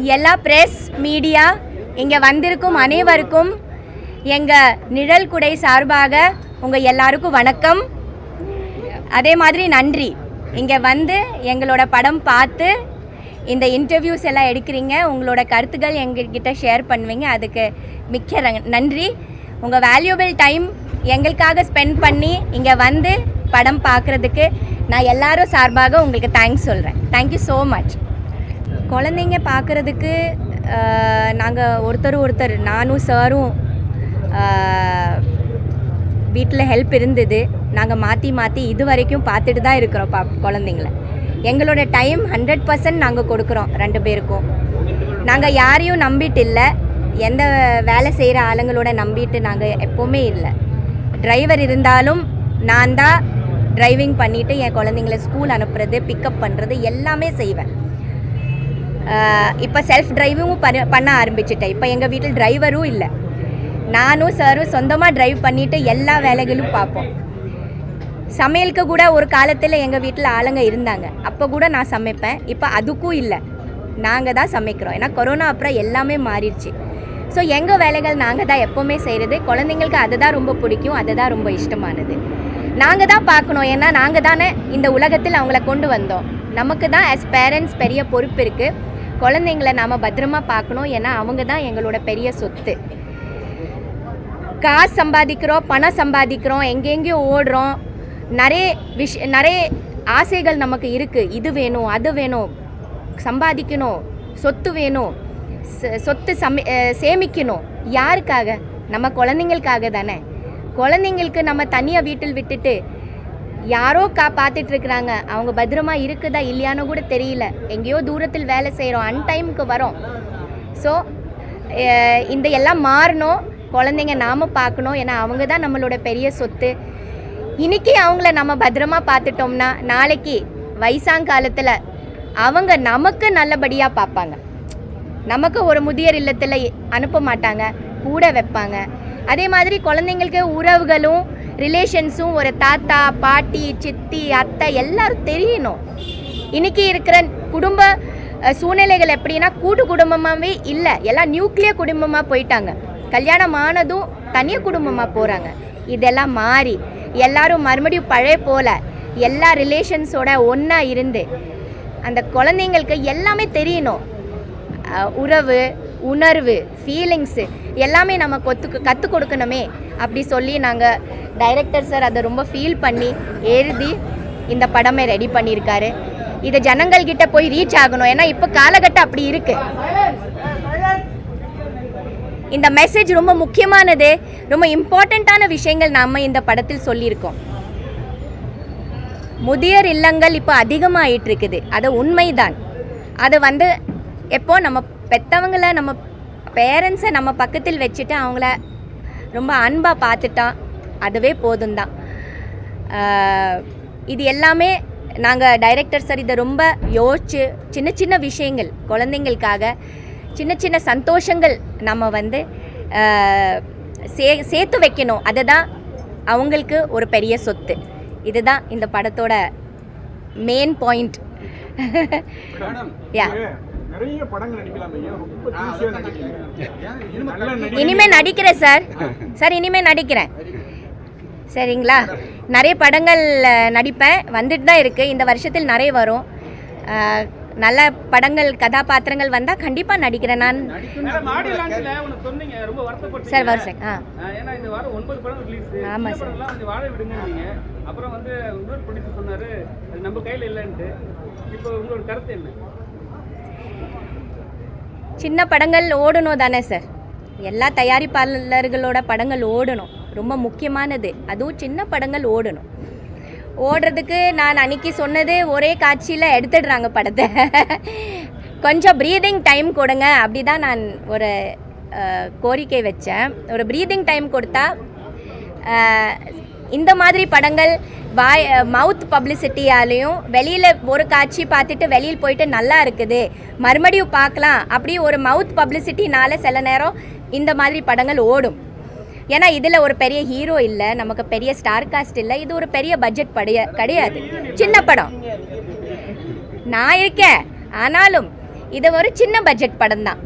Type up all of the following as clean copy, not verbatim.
எல்லா press media இங்கே வந்திருக்கும் அனைவருக்கும் எங்கள் நிழல் குடை சார்பாக உங்கள் எல்லாருக்கும் வணக்கம். அதே மாதிரி நன்றி. இங்கே வந்து எங்களோட படம் பார்த்து இந்த இன்டர்வியூஸ் எல்லாம் எடுக்கிறீங்க, உங்களோட கருத்துக்கள் எங்ககிட்ட ஷேர் பண்ணுவீங்க, அதுக்கு மிக்க நன்றி. உங்கள் வேல்யூபிள் டைம் எங்களுக்காக ஸ்பெண்ட் பண்ணி இங்கே வந்து படம் பார்க்குறதுக்கு நான் எல்லாரும் சார்பாக உங்களுக்கு தேங்க்ஸ் சொல்கிறேன். Thank you so much. குழந்தைங்க பார்க்குறதுக்கு நாங்கள் ஒருத்தர் நானும் சாரும் வீட்டில் ஹெல்ப் இருந்தது. நாங்கள் மாற்றி இது வரைக்கும் பார்த்துட்டு தான் இருக்கிறோம் குழந்தைங்கள. எங்களோட டைம் 100% நாங்கள் கொடுக்குறோம் 2 பேருக்கும். நாங்கள் யாரையும் நம்பிட்டு இல்லை, எந்த வேலை செய்கிற ஆளுங்களோட நம்பிட்டு நாங்கள் எப்போவுமே இல்லை. டிரைவர் இருந்தாலும் நான் தான் டிரைவிங் பண்ணிவிட்டு என் குழந்தைங்கள ஸ்கூல் அனுப்புறது, பிக்கப் பண்ணுறது எல்லாமே செய்வேன். இப்போ செல்ஃப் டிரைவிங்கும் பண்ண ஆரம்பிச்சிட்டேன். இப்போ எங்கள் வீட்டில் டிரைவரும் இல்லை, நானும் சாரும் சொந்தமாக டிரைவ் பண்ணிவிட்டு எல்லா வேலைகளும் பார்ப்போம். சமையலுக்கு கூட ஒரு காலத்தில் எங்கள் வீட்டில் ஆளுங்க இருந்தாங்க, அப்போ கூட நான் சமைப்பேன். இப்போ அதுக்கும் இல்லை, நாங்கள் தான் சமைக்கிறோம். ஏன்னா கொரோனா அப்புறம் எல்லாமே மாறிடுச்சு. ஸோ எங்கள் வேலைகள் நாங்கள் தான் எப்போவுமே செய்கிறது. குழந்தைங்களுக்கு அதுதான் ரொம்ப பிடிக்கும், அதுதான் ரொம்ப இஷ்டமானது. நாங்கள் தான் பார்க்கணும், ஏன்னா நாங்கள் தானே இந்த உலகத்தில் அவங்கள கொண்டு வந்தோம். நமக்கு தான் ஆஸ் பேரண்ட்ஸ் பெரிய பொறுப்பு இருக்குது. குழந்தைங்கள நாம் பத்திரமா பார்க்கணும், ஏன்னா அவங்க தான் எங்களோட பெரிய சொத்து. காசு சம்பாதிக்கிறோம், பணம் சம்பாதிக்கிறோம், எங்கெங்கேயோ ஓடுறோம். நிறைய ஆசைகள் நமக்கு இருக்குது. இது வேணும், அது வேணும், சம்பாதிக்கணும், சொத்து வேணும், சொத்து சேமிக்கணும். யாருக்காக? நம்ம குழந்தைங்களுக்காக தானே. குழந்தைங்களுக்கு நம்ம தனியாக வீட்டில் விட்டுட்டு யாரோ பார்த்துட்ருக்குறாங்க, அவங்க பத்திரமா இருக்குதா இல்லையான்னு கூட தெரியல. எங்கேயோ தூரத்தில் வேலை செய்கிறோம், அன்டைமுக்கு வரோம். ஸோ இந்த எல்லாம் மாறணும். குழந்தைங்க நாம் பார்க்கணும், ஏன்னா அவங்க தான் நம்மளோட பெரிய சொத்து. இன்றைக்கி அவங்கள நம்ம பத்திரமா பார்த்துட்டோம்னா நாளைக்கு வயசாங்காலத்தில் அவங்க நமக்கு நல்லபடியாக பார்ப்பாங்க. நமக்கு ஒரு முதியோர் இல்லத்தில் அனுப்ப மாட்டாங்க, கூட வைப்பாங்க. அதே மாதிரி குழந்தைங்களுக்கு உறவுகளும் ரிலேஷன்ஸும், ஒரு தாத்தா பாட்டி சித்தி அத்தை எல்லாரும் தெரியணும். இன்றைக்கி இருக்கிற குடும்ப சூழ்நிலைகள் எப்படின்னா கூட்டு குடும்பமாகவே இல்லை, எல்லாம் நியூக்ளியர் குடும்பமாக போயிட்டாங்க. கல்யாணம் ஆனதும் தனியாக குடும்பமாக போகிறாங்க. இதெல்லாம் மாறி எல்லாரும் மறுபடியும் பழைய போல் எல்லா ரிலேஷன்ஸோட ஒன்றா இருந்து அந்த குழந்தைங்களுக்கு எல்லாமே தெரியணும். உறவு, உணர்வு, ஃபீலிங்ஸு எல்லாமே நம்ம கற்றுக் கொடுக்கணுமே அப்படி சொல்லி நாங்கள் டைரக்டர் சார் அதை ரொம்ப ஃபீல் பண்ணி எழுதி இந்த படமே ரெடி பண்ணியிருக்காரு. இதை ஜனங்கள்கிட்ட போய் ரீச் ஆகணும், ஏன்னா இப்போ காலகட்டம் அப்படி இருக்குது. இந்த மெசேஜ் ரொம்ப முக்கியமானது, ரொம்ப இம்பார்ட்டண்ட்டான விஷயங்கள் நாம் இந்த படத்தில் சொல்லியிருக்கோம். முதியோர் இல்லங்கள் இப்போ அதிகமாகிட்டு இருக்குது, அது உண்மைதான். அது எப்போ நம்ம பெற்றவங்கள, நம்ம பேரண்ட்ஸை நம்ம பக்கத்தில் வச்சுட்டு அவங்கள ரொம்ப அன்பாக பார்த்துட்டா அதுவே போதும் தான். இது எல்லாமே நாங்கள் டைரக்டர் சார் இதை ரொம்ப யோசிச்சு சின்ன சின்ன விஷயங்கள் குழந்தைங்களுக்காக சின்ன சந்தோஷங்கள் நம்ம சேர்த்து வைக்கணும். அதுதான் அவங்களுக்கு ஒரு பெரிய சொத்து. இதுதான் இந்த படத்தோட மெயின் பாயிண்ட். இனிமே நடிக்கிறேன் சார் இனிமே நடிக்கிறேன், சரிங்களா? நிறைய படங்கள் நடிப்பேன், வந்துட்டு தான் இருக்குது. இந்த வருஷத்தில் நிறைய வரும். நல்ல படங்கள், கதாபாத்திரங்கள் வந்தால் கண்டிப்பாக நடிக்கிறேன் நான். சார் வருஷம் ஆமாம் சார். சின்ன படங்கள் ஓடணும் தானே சார்? எல்லா தயாரிப்பாளர்களோட படங்கள் ஓடணும், ரொம்ப முக்கியமானது. அதுவும் சின்ன படங்கள் ஓடணும். ஓடுறதுக்கு நான் அன்றைக்கி சொன்னது, ஒரே காட்சியில் எடுத்துடுறாங்க படத்தை, கொஞ்சம் ப்ரீதிங் டைம் கொடுங்க அப்படி தான் நான் ஒரு கோரிக்கை வச்சேன். ஒரு ப்ரீதிங் டைம் கொடுத்தா இந்த மாதிரி படங்கள் மவுத் பப்ளிசிட்டியாலையும் வெளியில் ஒரு காட்சி பார்த்துட்டு வெளியில் போயிட்டு நல்லா இருக்குது மறுபடியும் பார்க்கலாம் அப்படி ஒரு மவுத் பப்ளிசிட்டினால சில நேரம் இந்த மாதிரி படங்கள் ஓடும். ஏன்னா இதில் ஒரு பெரிய ஹீரோ இல்லை, நமக்கு பெரிய ஸ்டார் காஸ்ட் இல்லை, இது ஒரு பெரிய பட்ஜெட் கிடையாது, சின்ன படம். நான் இருக்கேன், ஆனாலும் இது ஒரு சின்ன பட்ஜெட் படம் தான்.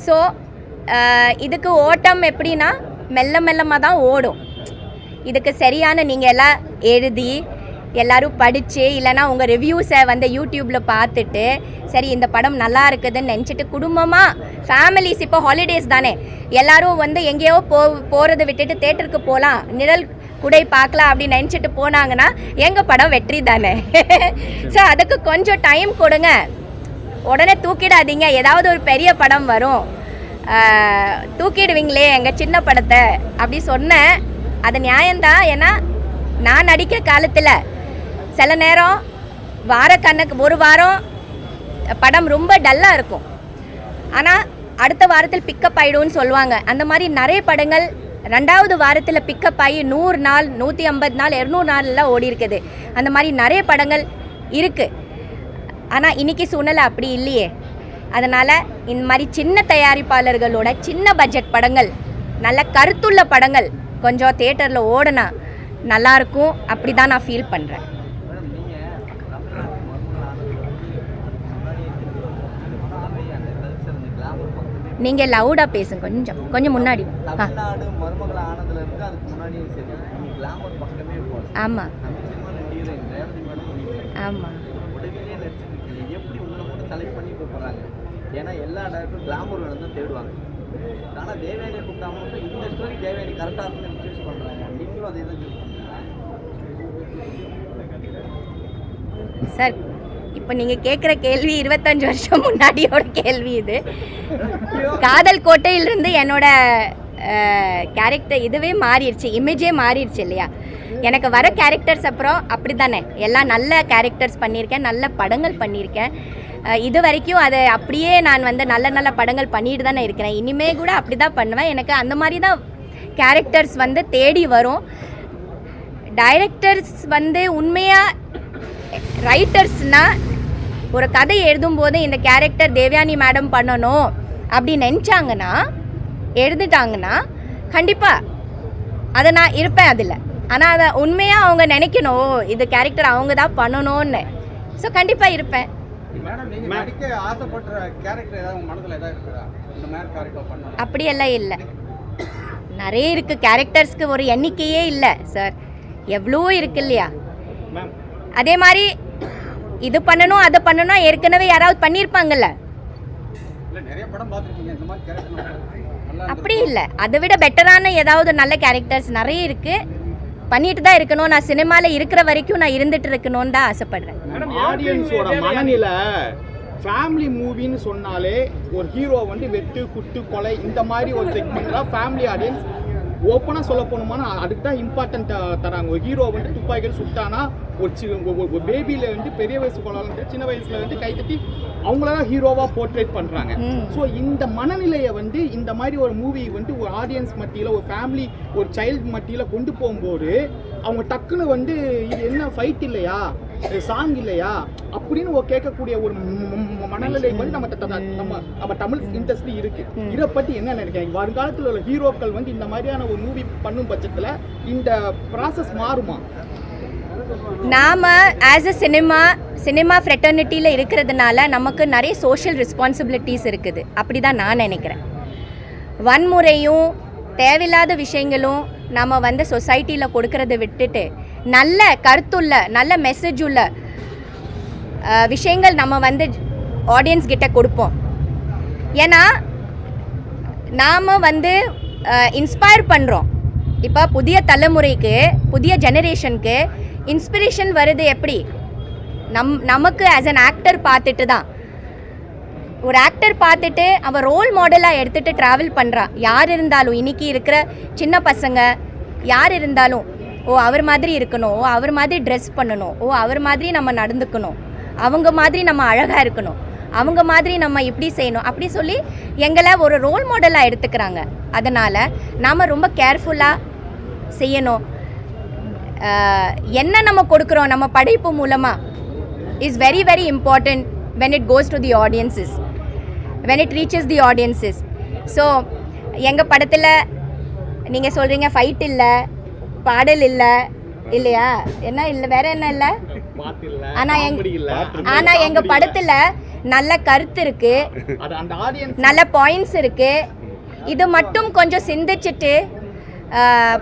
ஸோ இதுக்கு ஓட்டம் எப்படின்னா மெல்லமாக தான் ஓடும். இதுக்கு சரியான நீங்கள் எல்லாம் எழுதி எல்லோரும் படித்து இல்லைனா உங்கள் ரிவ்யூஸை வந்து யூடியூப்பில் பார்த்துட்டு சரி இந்த படம் நல்லா இருக்குதுன்னு நினச்சிட்டு குடும்பமாக ஃபேமிலிஸ் இப்போ ஹாலிடேஸ் தானே எல்லோரும் வந்து எங்கேயோ போகிறத விட்டுட்டு தேட்டருக்கு போகலாம் நிழல் குடை பார்க்கலாம் அப்படின்னு நினச்சிட்டு போனாங்கன்னா எங்கள் படம் வெற்றி தானே. ஸோ அதுக்கு கொஞ்சம் டைம் கொடுங்க, உடனே தூக்கிடாதீங்க. ஏதாவது ஒரு பெரிய படம் வரும் தூக்கிடுவீங்களே எங்கள் சின்ன படத்தை அப்படி சொன்னேன். அது நியாயம்தான். ஏன்னா நான் நடிக்கிற காலத்தில் சில நேரம் ஒரு வாரம் படம் ரொம்ப டல்லாக இருக்கும், ஆனால் அடுத்த வாரத்தில் பிக்கப் ஆகிடும்னு சொல்லுவாங்க. அந்த மாதிரி நிறைய படங்கள் 2வது வாரத்தில் பிக்கப் ஆகி 100 நாள் 150 நாள் 200 நாள்லாம் ஓடி இருக்குது. அந்த மாதிரி நிறைய படங்கள் இருக்குது. ஆனால் இன்றைக்கி சூழ்நிலை அப்படி இல்லையே. அதனால் இந்த மாதிரி சின்ன தயாரிப்பாளர்களோட சின்ன பட்ஜெட் படங்கள், நல்ல கருத்துள்ள படங்கள் கொஞ்சம் தியேட்டரில் ஓடினா நல்லாயிருக்கும். அப்படி தான் நான் ஃபீல் பண்ணுறேன். நீங்கள் லவுடாக பேசுங்க, கொஞ்சம் முன்னாடி. ஆமாம் ஆமாம். ஏன்னா எல்லா டேரக்டரும் கிளாமர் வேணும் தான் தேடுவாங்க. ஆனால் தேவயானியை கூப்பிட்டாம இந்த ஸ்டோரி தேவயானி கரெக்டாக இருக்குன்னு சூஸ் பண்ணுறாங்க. நீங்களும் அதே தான் சூஸ் பண்ணுறீங்க சார். இப்போ நீங்கள் கேட்குற கேள்வி 25 வருஷம் முன்னாடியோட கேள்வி இது. காதல் கோட்டையிலிருந்து என்னோட கேரக்டர் இதுவே மாறிடுச்சு, இமேஜே மாறிடுச்சு இல்லையா. எனக்கு வர கேரக்டர்ஸ் அப்புறம் அப்படி தானே எல்லாம் நல்ல கேரக்டர்ஸ் பண்ணியிருக்கேன், நல்ல படங்கள் பண்ணியிருக்கேன். இது வரைக்கும் அதை அப்படியே நான் வந்து நல்ல நல்ல படங்கள் பண்ணிட்டு தானே இருக்கிறேன். இனிமே கூட அப்படி தான் பண்ணுவேன். எனக்கு அந்த மாதிரி தான் கேரக்டர்ஸ் வந்து தேடி வரும். டைரக்டர்ஸ் வந்து உண்மையாக ரைட்டர்ஸ்னால் ஒரு கதை எழுதும்போது இந்த கேரக்டர் தேவயானி மேடம் பண்ணணும் அப்படி நினச்சாங்கன்னா எழுதிட்டாங்கன்னா கண்டிப்பாக அதை நான் இருப்பேன் அதில். ஆனால் அதை உண்மையாக அவங்க நினைக்கணும் இது கேரக்டர் அவங்க தான் பண்ணணும்னு. ஸோ கண்டிப்பாக இருப்பேன். அப்படியெல்லாம் இல்லை, நிறைய இருக்குது. கேரக்டர்ஸ்க்கு ஒரு எண்ணிக்கையே இல்லை சார், எவ்வளோ இருக்கு இல்லையா. அதே மாதிரி இது பண்ணணும் அது பண்ணணும் ஏற்கனவே யாராவது பண்ணியிருப்பாங்கல்ல. அப்படி இல்லை, அதை விட பெட்டரான ஏதாவது நல்ல கேரக்டர்ஸ் நிறைய இருக்குது, பண்ணிட்டு தான் இருக்கணும். நான் சினிமாவில் இருக்கிற வரைக்கும் நான் இருந்துட்டு இருக்கணும்னு தான் ஆசைப்படுறேன். ஆடியன்ஸோட மனநிலை ஃபேமிலி மூவின்னு சொன்னாலே ஒரு ஹீரோ வந்து வெட்டு குட்டு கொலை இந்த மாதிரி ஒரு செக்மெண்ட்லாம் ஃபேமிலி ஆடியன்ஸ் ஓப்பனாக சொல்ல போகணுமானா அதுக்கு தான் இம்பார்ட்டன்ட் தராங்க. ஒரு ஹீரோ வந்து துப்பாக்கிகள் சுட்டானா ஒரு பேபியில் வந்து பெரிய வயசு கொள்ளாது சின்ன வயசில் வந்து கைத்தட்டி அவங்கள தான் ஹீரோவாக போர்ட்ரேட் பண்ணுறாங்க. ஸோ இந்த மனநிலையை வந்து இந்த மாதிரி ஒரு மூவி வந்து ஒரு ஆடியன்ஸ் மத்தியில் ஒரு ஃபேமிலி ஒரு சைல்டு மத்தியில் கொண்டு போகும்போது அவங்க டக்குன்னு வந்து இது என்ன ஃபைட் இல்லையா சாங் இல்லையா அப்படின்னு ஒரு கேட்கக்கூடிய ஒரு மனநிலை வந்து நம்ம தமிழ் இண்டஸ்ட்ரி இருக்கு. இதை பற்றி என்ன நினைக்கிறீங்க? வருங்காலத்தில் உள்ள ஹீரோக்கள் வந்து இந்த மாதிரியான ஒரு மூவி பண்ணும் பட்சத்தில் இந்த ப்ராசஸ் மாறுமா? நாம் ஆஸ் அ சினிமா ஃப்ரெட்டர்னிட்டியில் இருக்கிறதுனால நமக்கு நிறைய சோஷியல் ரெஸ்பான்சிபிலிட்டிஸ் இருக்குது. அப்படி தான் நான் நினைக்கிறேன். வன்முறையும் தேவையில்லாத விஷயங்களும் நம்ம வந்து சொசைட்டியில் கொடுக்கறத விட்டுட்டு நல்ல கருத்துள்ள நல்ல மெசேஜ் உள்ள விஷயங்கள் நம்ம வந்து ஆடியன்ஸ் கிட்ட கொடுப்போம். ஏன்னா நாம் வந்து இன்ஸ்பயர் பண்ணுறோம். இப்போ புதிய தலைமுறைக்கு புதிய ஜெனரேஷனுக்கு இன்ஸ்பிரேஷன் வருது எப்படி? நமக்கு ஆஸ் அன் ஆக்டர் பார்த்துட்டு தான். ஒரு ஆக்டர் பார்த்துட்டு அவன் ரோல் மாடலாக எடுத்துகிட்டு ட்ராவல் பண்ணுறான். யார் இருந்தாலும் இன்றைக்கி இருக்கிற சின்ன பசங்க யார் இருந்தாலும் ஓ அவர் மாதிரி இருக்கணும், ஓ அவர் மாதிரி ட்ரெஸ் பண்ணணும், ஓ அவர் மாதிரி நம்ம நடந்துக்கணும், அவங்க மாதிரி நம்ம அழகாக இருக்கணும், அவங்க மாதிரி நம்ம இப்படி செய்யணும் அப்படி சொல்லி எங்களை ஒரு ரோல் மாடலாக எடுத்துக்கிறாங்க. அதனால் நாம் ரொம்ப கேர்ஃபுல்லாக செய்யணும். என்ன நம்ம கொடுக்குறோம் நம்ம படைப்பு மூலமாக is very very important when it goes to the audiences, when it reaches the audiences. So எங்கள் படத்தில் நீங்கள் சொல்கிறீங்க ஃபைட் இல்லை, பாடல் இல்லை இல்லையா, என்ன இல்லை வேறு என்ன இல்லை. ஆனால் எங்கள் படத்தில் நல்ல கருத்து இருக்குது, அது அந்த ஆடியன்ஸ் நல்ல பாயிண்ட்ஸ் இருக்குது. இது மட்டும் கொஞ்சம் சிந்திச்சுட்டு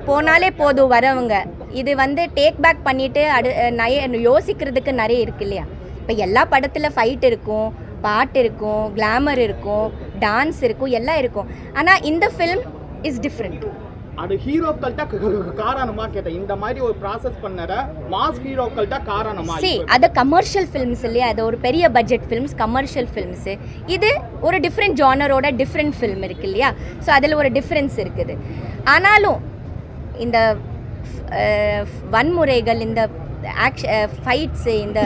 போனாலே போதும் வரவங்க. இது வந்து டேக் பேக் பண்ணிவிட்டு யோசிக்கிறதுக்கு நிறைய இருக்கு இல்லையா. இப்போ எல்லா படத்தில் ஃபைட் இருக்கும், பாட்டு இருக்கும், கிளாமர் இருக்கும், டான்ஸ் இருக்கும், எல்லாம் இருக்கும். ஆனால் இந்த ஃபில்ம் இஸ் டிஃப்ரெண்ட். அது ஹீரோக்கள்கிட்ட காரணமா கேட்டேன். இந்த மாதிரி ஒரு ப்ராசஸ் பண்ணற மாஸ் ஹீரோக்கள்கிட்ட காரணமா? அது கமர்ஷியல் ஃபில்ம்ஸ் இல்லையா, அது ஒரு பெரிய பட்ஜெட் ஃபில்ம்ஸ், கமர்ஷியல் ஃபில்ம்ஸு. இது ஒரு டிஃப்ரெண்ட் ஜானரோட டிஃப்ரெண்ட் ஃபில்ம் இருக்கு இல்லையா. ஸோ அதில் ஒரு டிஃப்ரென்ஸ் இருக்குது. ஆனாலும் இந்த வன்முறைகள், இந்த ஃபைட்ஸு, இந்த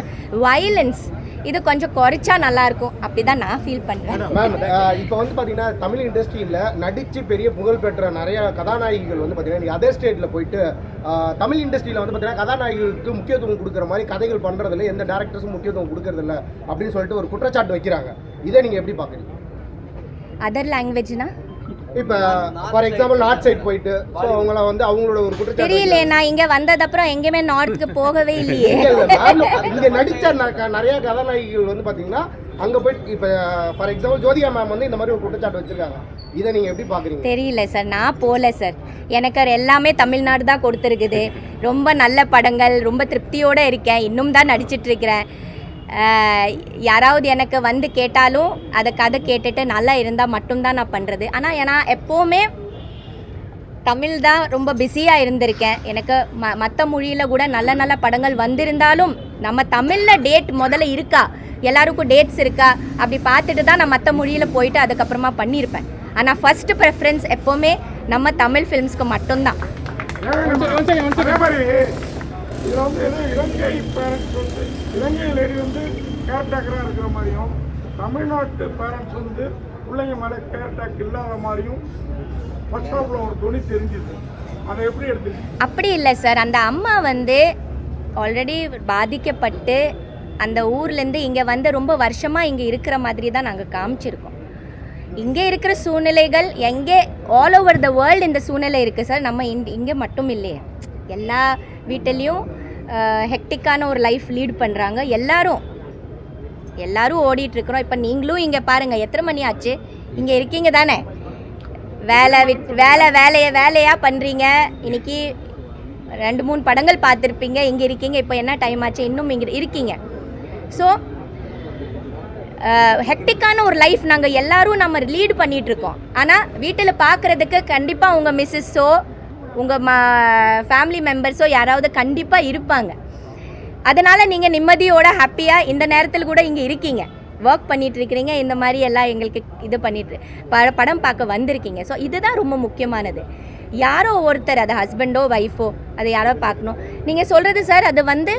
வயலன்ஸ் இது கொஞ்சம் குறைச்சா நல்லாயிருக்கும், அப்படி தான் நான் ஃபீல் பண்ணுறேன். மேம், இப்போ வந்து பார்த்தீங்கன்னா தமிழ் இண்டஸ்ட்ரியில் நடித்து பெரிய புகழ் பெற்ற நிறைய கதாநாயகிகள் வந்து பார்த்தீங்கன்னா அதர் ஸ்டேட்டில் போயிட்டு தமிழ் இண்டஸ்ட்ரியில் வந்து பார்த்தீங்கன்னா கதாநாயகிகளுக்கு முக்கியத்துவம் கொடுக்குற மாதிரி கதைகள் பண்ணுறதில்ல, எந்த டேரக்டர்ஸும் முக்கியத்துவம் கொடுக்கறதில்ல அப்படின்னு சொல்லிட்டு ஒரு குற்றச்சாட்டு வைக்கிறாங்க. இதை நீங்கள் எப்படி பார்க்குறீங்க? அதர் லாங்குவேஜ்னா இப்போ ஃபார் எக்ஸாம்பிள் நார்த் சைட் போயிட்டு ஸோ அவங்கள வந்து அவங்களோட ஒரு குற்றச்சாட்டு தெரியல. நான் இங்கே வந்ததப்புறம் எங்கேயுமே நார்த்துக்கு போகவே இல்லையே. இங்கே நடித்த நிறைய கதாநாயகிகள் வந்து பார்த்தீங்கன்னா அங்கே போயிட்டு இப்போ ஃபார் எக்ஸாம்பிள் ஜோதிகா மேம் வந்து இந்த மாதிரி ஒரு குற்றச்சாட்டு வச்சிருக்காங்க. இதை நீங்கள் எப்படி பார்க்குறீங்க? தெரியல சார், நான் போகல சார். எனக்கு எல்லாமே தமிழ்நாடு தான் கொடுத்துருக்குது. ரொம்ப நல்ல படங்கள், ரொம்ப திருப்தியோடு இருக்கேன். இன்னும் தான் நடிச்சிட்ருக்கிறேன். யாராவது எனக்கு வந்து கேட்டாலும் அதை கதை கேட்டுட்டு நல்லா இருந்தால் மட்டும்தான் நான் பண்ணுறது. ஆனால் நான் எப்போவுமே தமிழ் தான் ரொம்ப பிஸியாக இருந்திருக்கேன். எனக்கு மற்ற மொழியில் கூட நல்ல நல்ல படங்கள் வந்திருந்தாலும் நம்ம தமிழில் டேட் முதல்ல இருக்கா, எல்லாருக்கும் டேட்ஸ் இருக்கா அப்படி பார்த்துட்டு தான் நான் மற்ற மொழியில் போயிட்டு அதுக்கப்புறமா பண்ணியிருப்பேன். ஆனால் ஃபஸ்ட்டு ப்ரெஃபரன்ஸ் எப்போவுமே நம்ம தமிழ் ஃபிலிம்ஸ்க்கு மட்டும்தான். இதில் வந்து இலங்கை பேரண்ட்ஸ் வந்து இலங்கை லேடி வந்து கேர்டேக்கராக இருக்கிற மாதிரியும் தமிழ்நாட்டு பேரண்ட்ஸ் வந்து பிள்ளைங்க மேலே கேர்டேக் இல்லாத மாதிரியும் ஃபர்ஸ்ட் ஆஃபில் ஒரு துணி தெரிஞ்சுது. அதை எப்படி எடுத்துக்கிட்டு? அப்படி இல்லை சார். அந்த அம்மா வந்து ஆல்ரெடி பாதிக்கப்பட்டு அந்த ஊர்லேருந்து இங்கே வந்து ரொம்ப வருஷமாக இங்கே இருக்கிற மாதிரி தான் நாங்கள் காமிச்சிருக்கோம். இங்கே இருக்கிற சூழ்நிலைகள் எங்கே ஆல் ஓவர் த வேர்ல்டு இந்த சூழ்நிலை இருக்குது சார். நம்ம இங்கே மட்டும் இல்லையே, எல்லா வீட்டிலையும் ஹெக்டிக்கான ஒரு லைஃப் லீட் பண்ணுறாங்க. எல்லாரும் ஓடிட்டுருக்குறோம். இப்போ நீங்களும் இங்கே பாருங்கள், எத்தனை மணி ஆச்சு, இங்கே இருக்கீங்க தானே, வேலையாக பண்ணுறீங்க. இன்றைக்கி 2-3 படங்கள் பார்த்துருப்பீங்க, இங்கே இருக்கீங்க. இப்போ என்ன டைம் ஆச்சு, இன்னும் இங்கே இருக்கீங்க. ஸோ ஹெக்டிக்கான ஒரு லைஃப் நாங்கள் எல்லோரும் நம்ம லீட் பண்ணிகிட்ருக்கோம். ஆனால் வீட்டில் பார்க்குறதுக்கு கண்டிப்பாக உங்கள் மிஸ்ஸஸோ உங்கள் ஃபேமிலி மெம்பர்ஸோ யாராவது கண்டிப்பாக இருப்பாங்க. அதனால் நீங்கள் நிம்மதியோட ஹாப்பியாக இந்த நேரத்தில் கூட இங்கே இருக்கீங்க, ஒர்க் பண்ணிகிட்ருக்கிறீங்க. இந்த மாதிரி எல்லாம் எங்களுக்கு இது பண்ணிட்டு படம் பார்க்க வந்திருக்கீங்க. ஸோ இதுதான் ரொம்ப முக்கியமானது. யாரோ ஒருத்தர், அது ஹஸ்பண்டோ ஒய்ஃபோ, அதை யாரோ பார்க்கணும். நீங்கள் சொல்கிறது சார், அது வந்து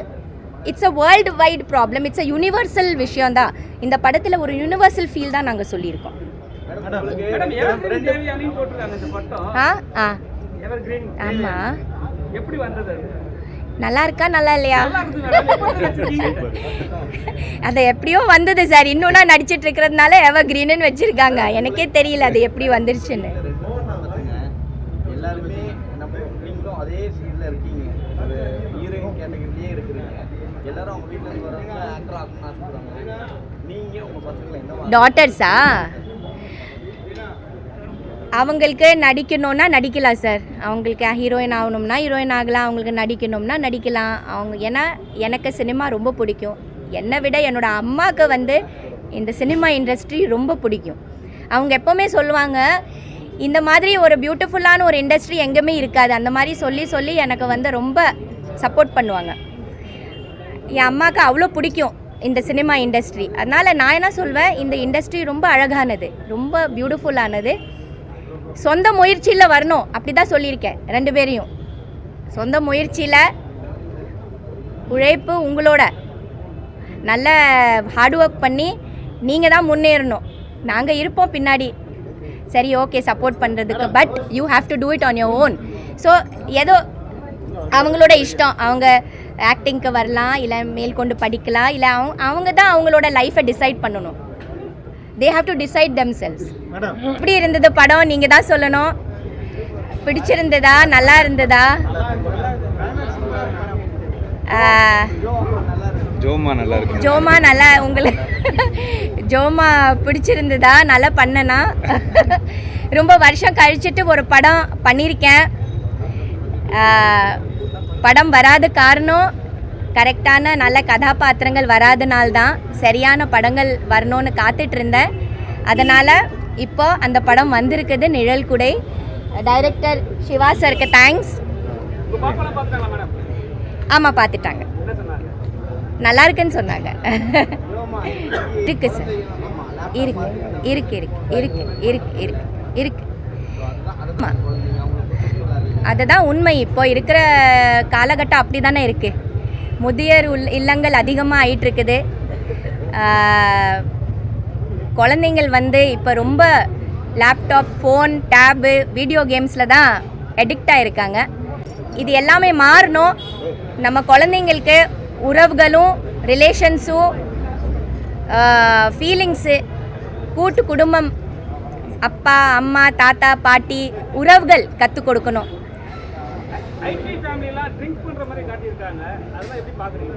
it's a world wide problem, it's a universal விஷயம்தான். இந்த படத்தில் ஒரு யூனிவர்சல் ஃபீல் தான் நாங்கள் சொல்லியிருக்கோம். ஆமாம், எப்படி வந்தது? நல்லா இருக்கா நல்லா இல்லையா? அது எப்படியோ வந்தது சார். இன்னும் நான் நடிச்சிட்டு இருக்கிறதுனால எவர் கிரீன்னு வச்சிருக்காங்க. எனக்கே தெரியல அது எப்படி வந்துருச்சுன்னு. எல்லாருமே நம்ம நீங்களும் அதே சீனில் இருக்கீங்க, ஒரு ஹீரோயின் கேட்டகரிலேயே இருக்கிறீங்க. எல்லாரும் அவங்க வீட்டில் இருந்து வரவங்க ஆக்டர் ஆகணும்னு ஆசைப்படுறாங்க. நீங்கள் உங்கள் பசங்களை என்ன டாட்டர்ஸா? அவங்களுக்கு நடிக்கணும்னா நடிக்கலாம் சார். அவங்களுக்கு ஹீரோயின் ஆகணும்னா ஹீரோயின் ஆகலாம், அவங்களுக்கு நடிக்கணும்னா நடிக்கலாம். ஏன்னா எனக்கு சினிமா ரொம்ப பிடிக்கும். என்னை விட என்னோடய அம்மாவுக்கு வந்து இந்த சினிமா இண்டஸ்ட்ரி ரொம்ப பிடிக்கும். அவங்க எப்போவுமே சொல்லுவாங்க, இந்த மாதிரி ஒரு பியூட்டிஃபுல்லான ஒரு இண்டஸ்ட்ரி எங்கேயுமே இருக்காது. அந்த மாதிரி சொல்லி சொல்லி எனக்கு வந்து ரொம்ப சப்போர்ட் பண்ணுவாங்க. என் அம்மாவுக்கு அவ்வளோ பிடிக்கும் இந்த சினிமா இண்டஸ்ட்ரி. அதனால் நான் என்ன சொல்வேன், இந்த இண்டஸ்ட்ரி ரொம்ப அழகானது, ரொம்ப பியூட்டிஃபுல்லானது. சொந்த முயற்சியில் வரணும், அப்படி தான் சொல்லியிருக்கேன் 2 பேரையும். சொந்த முயற்சியில் உழைப்பு, உங்களோட நல்ல ஹார்ட் ஒர்க் பண்ணி நீங்கள் தான் முன்னேறணும். நாங்கள் இருப்போம் பின்னாடி, சரி ஓகே சப்போர்ட் பண்ணுறதுக்கு. But you have to do it on your own. So ஏதோ அவங்களோட இஷ்டம், அவங்க ஆக்டிங்க்கு வரலாம், இல்லை மேல்கொண்டு படிக்கலாம், இல்லை அவங்க தான் அவங்களோட லைஃப்பை டிசைட் பண்ணணும். they have to decide themselves. எப்படி இருந்தது படம், நீங்க தான் சொல்லணும். பிடிச்சிருந்ததா, நல்லா இருந்ததா? ஜோமா நல்லா இருக்கு. ஜோமா நல்லா உங்களுக்கு ஜோமா பிடிச்சிருந்ததா? நல்லா பண்ணனா? ரொம்ப வருஷம் கழிச்சிட்டு ஒரு படம் பண்ணியிருக்கேன். படம் வராத காரணம் கரெக்டான நல்ல கதாபாத்திரங்கள் வராதனால்தான். சரியான படங்கள் வரணும்னு காத்துட்டு இருந்தேன். அதனால் இப்போ அந்த படம் வந்திருக்குது, நிழல் குடை. டைரக்டர் சிவா சருக்கு தேங்க்ஸ். ஆமாம், பார்த்துட்டாங்க. நல்லா இருக்குன்னு சொன்னாங்க. இருக்கு சார், இருக்கு இருக்கு இருக்கு இருக்கு இருக்கு இருக்கு இருக்கு. ஆமாம், அதுதான் உண்மை. இப்போ இருக்கிற காலகட்டம் அப்படி தானே இருக்குது. முதியோர் இல்லங்கள் அதிகமாக ஆயிட்டுருக்குது. குழந்தைங்கள் இப்போ ரொம்ப லேப்டாப், ஃபோன், டேபு, வீடியோ கேம்ஸில் தான் அடிக்ட் ஆகிருக்காங்க. இது எல்லாமே மாறணும். நம்ம குழந்தைங்களுக்கு உறவுகளும் ரிலேஷன்ஸும் ஃபீலிங்ஸு, கூட்டு குடும்பம், அப்பா அம்மா தாத்தா பாட்டி உறவுகள் கற்றுக் கொடுக்கணும். ஐடி ஃபேமிலிலாம் ட்ரிங்க் பண்ணுற மாதிரி காட்டியிருக்காங்க, அதெல்லாம் எப்படி பார்க்குறீங்க?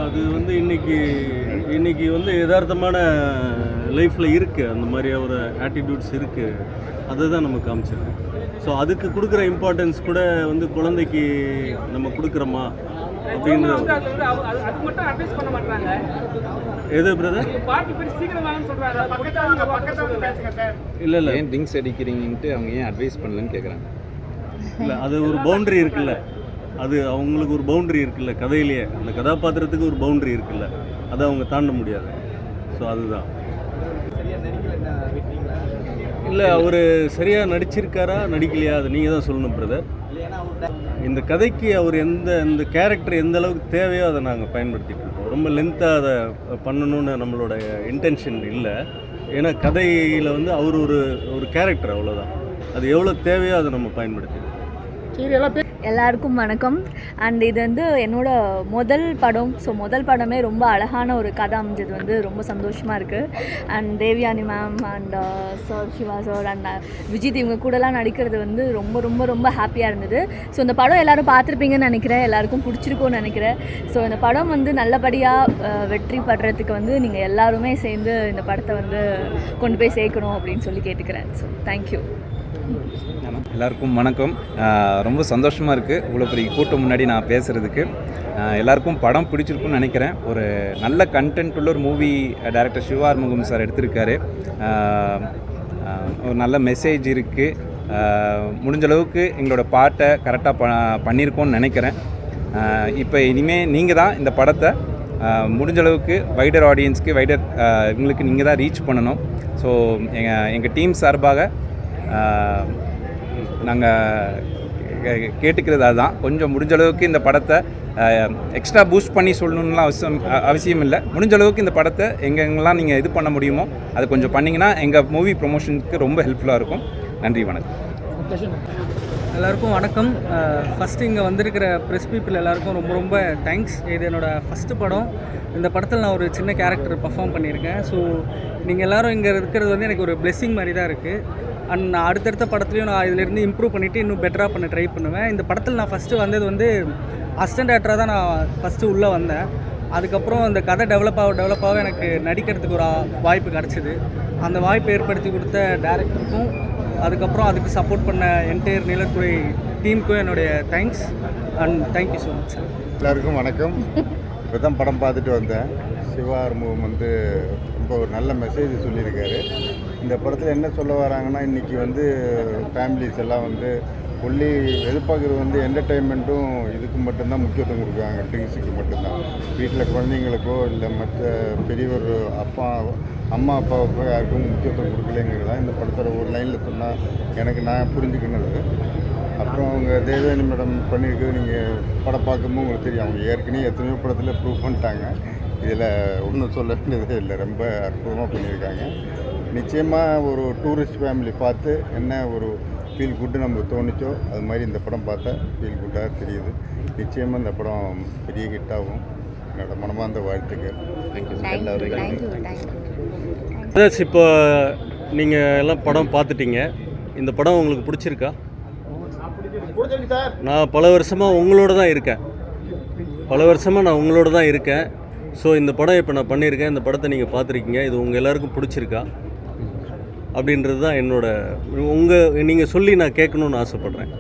அது இன்னைக்கு யதார்த்தமான லைஃப்பில் இருக்குது. அந்த மாதிரி ஒரு ஆட்டிடியூட்ஸ் இருக்குது. அதை தான் நம்ம காமிச்சிருக்கு. ஸோ அதுக்கு கொடுக்குற இம்பார்ட்டன்ஸ் கூட குழந்தைக்கு நம்ம கொடுக்குறோமா அப்படின்னு. அது மட்டும் அட்வைஸ் பண்ண மாட்டாங்க. எது பிரதர்? பாட்டி போய் சீக்கிரம் வாங்கன்னு சொல்கிறாங்க. இல்லை ஏன் ட்ரிங்க்ஸ் அடிக்கிறீங்கன்ட்டு அவங்க ஏன் அட்வைஸ் பண்ணலன்னு கேட்குறாங்க. இல்லை, அது ஒரு பவுண்ட்ரி இருக்குல்ல. அது அவங்களுக்கு ஒரு பவுண்ட்ரி இருக்குல்ல. கதையிலேயே அந்த கதாபாத்திரத்துக்கு ஒரு பவுண்ட்ரி இருக்குல்ல. அதை அவங்க தாண்ட முடியாது. ஸோ அதுதான். இல்லை, அவர் சரியாக நடிச்சிருக்காரா நடிக்கலையா அதை நீங்கள் தான் சொல்லணும் பிரதர். இந்த கதைக்கு அவர் இந்த கேரக்டர் எந்த அளவுக்கு தேவையோ அதை நாங்கள் பயன்படுத்திட்டு இருக்கோம். ரொம்ப லென்த்தாக அதை பண்ணணும்னு நம்மளோட இன்டென்ஷன் இல்லை. ஏன்னா கதையில் அவர் ஒரு கேரக்டர், அவ்வளோதான். அது எவ்வளோ தேவையோ அதை நம்ம பயன்படுத்திடுவோம். எல்லாருக்கும் வணக்கம். அண்ட் இது என்னோட முதல் படம். ஸோ முதல் படமே ரொம்ப அழகான ஒரு கதை அமைஞ்சது ரொம்ப சந்தோஷமாக இருக்குது. And Devayani ma'am and sir Siva sir and Vijith இவங்க கூடலாம் நடிக்கிறது ரொம்ப ரொம்ப ரொம்ப ஹாப்பியாக இருந்தது. ஸோ இந்த படம் எல்லோரும் பார்த்துருப்பீங்கன்னு நினைக்கிறேன், எல்லாருக்கும் பிடிச்சிருக்கும்னு நினைக்கிறேன். ஸோ இந்த படம் நல்லபடியாக வெற்றி படுறதுக்கு நீங்கள் எல்லாருமே சேர்ந்து இந்த படத்தை கொண்டு போய் சேர்க்கணும் அப்படின்னு சொல்லி கேட்டுக்கிறேன். So thank you. எல்லாருக்கும் வணக்கம். ரொம்ப சந்தோஷமாக இருக்குது இவ்வளோ பெரிய கூட்டம் முன்னாடி நான் பேசுகிறதுக்கு. எல்லாருக்கும் படம் பிடிச்சிருக்குன்னு நினைக்கிறேன். ஒரு நல்ல கண்டென்ட் உள்ள ஒரு movie director Siva Arumugam sir எடுத்திருக்காரு. ஒரு நல்ல மெசேஜ் இருக்குது. முடிஞ்ச அளவுக்கு எங்களோட பாட்டை கரெக்டாக பண்ணியிருக்கோன்னு நினைக்கிறேன். இப்போ இனிமேல் நீங்கள் தான் இந்த படத்தை முடிஞ்ச அளவுக்கு வைடர் ஆடியன்ஸ்க்கு இவங்களுக்கு நீங்கள் தான் ரீச் பண்ணணும். ஸோ எங்கள் டீம் சார்பாக நாங்கள் கேட்டுக்கிறது அதுதான். கொஞ்சம் முடிஞ்ச அளவுக்கு இந்த படத்தை எக்ஸ்ட்ரா பூஸ்ட் பண்ணி சொல்லணும்லாம் அவசியம் இல்லை. முடிஞ்ச அளவுக்கு இந்த படத்தை எங்கெங்கெல்லாம் நீங்கள் இது பண்ண முடியுமோ அதை கொஞ்சம் பண்ணிங்கன்னா எங்கள் மூவி ப்ரொமோஷனுக்கு ரொம்ப ஹெல்ப்ஃபுல்லாக இருக்கும். நன்றி, வணக்கம். எல்லாருக்கும் வணக்கம். ஃபஸ்ட்டு இங்கே வந்திருக்கிற ப்ரெஸ் பீப்புள் எல்லாருக்கும் ரொம்ப ரொம்ப தேங்க்ஸ். இது என்னோடய ஃபஸ்ட்டு படம். இந்த படத்தில் நான் ஒரு சின்ன கேரக்டர் பர்ஃபார்ம் பண்ணியிருக்கேன். ஸோ நீங்கள் எல்லோரும் இங்கே இருக்கிறது எனக்கு ஒரு பிளெஸ்ஸிங் மாதிரி தான் இருக்குது. அண்ட் நான் அடுத்தடுத்த படத்துலையும் நான் இதிலேருந்து இம்ப்ரூவ் பண்ணிவிட்டு இன்னும் பெட்டராக பண்ண ட்ரை பண்ணுவேன். இந்த படத்தில் நான் ஃபஸ்ட்டு வந்தது அசிஸ்டன்ட் ஆக்டராக தான் நான் ஃபஸ்ட்டு உள்ளே வந்தேன். அதுக்கப்புறம் அந்த கதை டெவலப் ஆக எனக்கு நடிக்கிறதுக்கு ஒரு வாய்ப்பு கிடச்சிது. அந்த வாய்ப்பு ஏற்படுத்தி கொடுத்த டேரக்டருக்கும் அதுக்கப்புறம் அதுக்கு சப்போர்ட் பண்ண என்டையர் நிழற்குடை டீமுக்கும் என்னுடைய thanks and thank you so much. எல்லாருக்கும் வணக்கம். இப்போ தான் படம் பார்த்துட்டு வந்தேன். சிவா ஆறுமுகம் ரொம்ப ஒரு நல்ல மெசேஜ் சொல்லியிருக்காரு. இந்த படத்தில் என்ன சொல்ல வராங்கன்னா, இன்றைக்கி ஃபேமிலிஸ் எல்லாம் ஒன்லி எதிர்பார்க்குறது என்டர்டெயின்மெண்ட்டும் இதுக்கு மட்டும்தான் முக்கியத்துவம் கொடுக்குறாங்க, ட்ரிங்க்ஸுக்கு மட்டும்தான். வீட்டில் குழந்தைங்களுக்கோ இல்லை மற்ற பெரியவர் அம்மா அப்பாவுக்கோ யாருக்கும் முக்கியத்துவம் கொடுக்கலைங்கிறது தான் இந்த படத்தோட ஒரு லைனில் சொன்னால் நான் புரிஞ்சுக்கினது. அப்புறம் அவங்க தேவயானி மேடம் பண்ணியிருக்கிறது நீங்கள் படம் பார்க்கும்போது உங்களுக்கு தெரியும். அவங்க ஏற்கனவே எத்தனையோ படத்தில் ப்ரூவ் பண்ணிட்டாங்க. இதில் ஒன்றும் சொல்ல வேண்டியதே இல்லை. ரொம்ப அற்புதமாக பண்ணியிருக்காங்க. நிச்சயமாக ஒரு டூரிஸ்ட் ஃபேமிலி பார்த்து என்ன ஒரு ஃபீல் குட்டு நமக்கு தோணுச்சோ அது மாதிரி இந்த படம் பார்த்தா ஃபீல் குட்டாக தெரியுது. நிச்சயமாக இந்த படம் பெரிய ஹிட்டாகும். என்னோட மனமார்ந்த வாழ்த்துக்கள். இப்போ நீங்கள் எல்லாம் படம் பார்த்துட்டீங்க. இந்த படம் உங்களுக்கு பிடிச்சிருக்கா? நான் பல வருஷமாக உங்களோட தான் இருக்கேன். பல வருஷமாக நான் உங்களோட தான் இருக்கேன். ஸோ இந்த படம் இப்போ நான் பண்ணியிருக்கேன். இந்த படத்தை நீங்கள் பார்த்துருக்கீங்க. இது உங்கள் எல்லாருக்கும் பிடிச்சிருக்கா அப்படின்றது தான் நீங்கள் சொல்லி நான் கேட்கணுன்னு ஆசைப்பட்றேன்.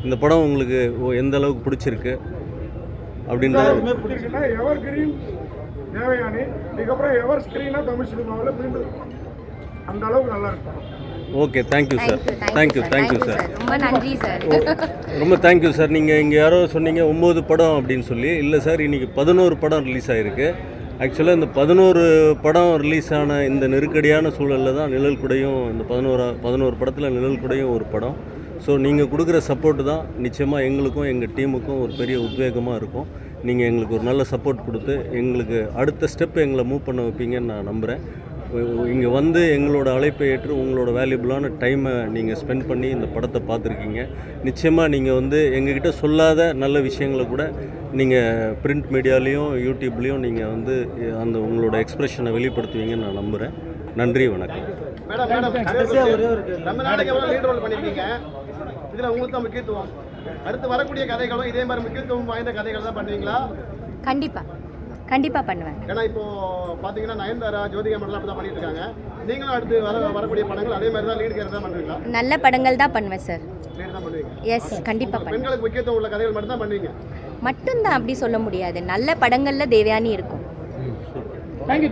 இந்த படம் உங்களுக்கு எந்த அளவுக்கு பிடிச்சிருக்கு அப்படின்றது. பிடிச்சிருக்குன்னா எவர் கிரீன் தேவயானி, இதுக்கப்புறம் எவர் ஸ்க்ரீனாக தமிழ் சினிமாவில் மீண்டும் அந்த அளவுக்கு நல்லா இருக்கும். Okay, thank you sir. Thank you sir. ரொம்ப நன்றி சார். ரொம்ப தேங்க்யூ சார். நீங்கள் இங்கே யாரோ சொன்னீங்க 9 படம் அப்படின்னு சொல்லி. இல்லை சார், இன்றைக்கி 11 படம் ரிலீஸ் ஆகிருக்கு. ஆக்சுவலாக இந்த 11 படம் ரிலீஸ் ஆன இந்த நெருக்கடியான சூழலில் தான் நிழல் குடையும், இந்த 11 படத்தில் நிழல் குடையும் ஒரு படம். ஸோ நீங்கள் கொடுக்குற சப்போர்ட்டு தான் நிச்சயமாக எங்களுக்கும் எங்கள் டீமுக்கும் ஒரு பெரிய உத்வேகமாக இருக்கும். நீங்கள் எங்களுக்கு ஒரு நல்ல சப்போர்ட் கொடுத்து எங்களுக்கு அடுத்த ஸ்டெப் எங்களை மூவ் பண்ண வைப்பீங்கன்னு நான் நம்புகிறேன். இங்கே வந்து எங்களோட அழைப்பை ஏற்று உங்களோட வேல்யூபிளான டைமை நீங்கள் ஸ்பெண்ட் பண்ணி இந்த படத்தை பார்த்துருக்கீங்க. நிச்சயமாக நீங்கள் வந்து எங்ககிட்ட சொல்லாத நல்ல விஷயங்களை கூட நீங்கள் பிரிண்ட் மீடியாலேயும் யூடியூப்லேயும் நீங்கள் வந்து அந்த உங்களோட எக்ஸ்பிரஷனை வெளிப்படுத்துவீங்கன்னு நான் நம்புகிறேன். நன்றி, வணக்கம். தமிழ்நாட்டுக்கு எவ்வளோ லீட் ரோல் பண்ணியிருக்கீங்க, இதில் உங்களுக்கு தான் முக்கியத்துவம். அடுத்து வரக்கூடிய கதைகளும் இதே மாதிரி முக்கியத்துவம் வாய்ந்த கதைகள் தான் பண்ணுவீங்களா? கண்டிப்பாக பண்ணுவேன். ஏன்னா இப்போ பார்த்தீங்கன்னா நயன்தாரா, ஜோதிகா மட்டும் அப்படி தான் பண்ணிட்டு இருக்காங்க. நீங்களும் அடுத்து வரக்கூடிய படங்கள் அதே மாதிரி தான் லீட் கேரக்டர் தான் பண்ணுவீங்களா? நல்ல படங்கள் தான் பண்ணுவேன் சார். லீட் தான் பண்ணுவீங்க? எஸ், கண்டிப்பாக பண்ணுவேன். பெண்களுக்கு முக்கியத்துவம் உள்ள கதைகள் மட்டும் தான் பண்ணுவீங்க? மட்டும்தான் அப்படி சொல்ல முடியாது. நல்ல படங்களில் தேவயானி இருக்கும். தேங்க்யூ.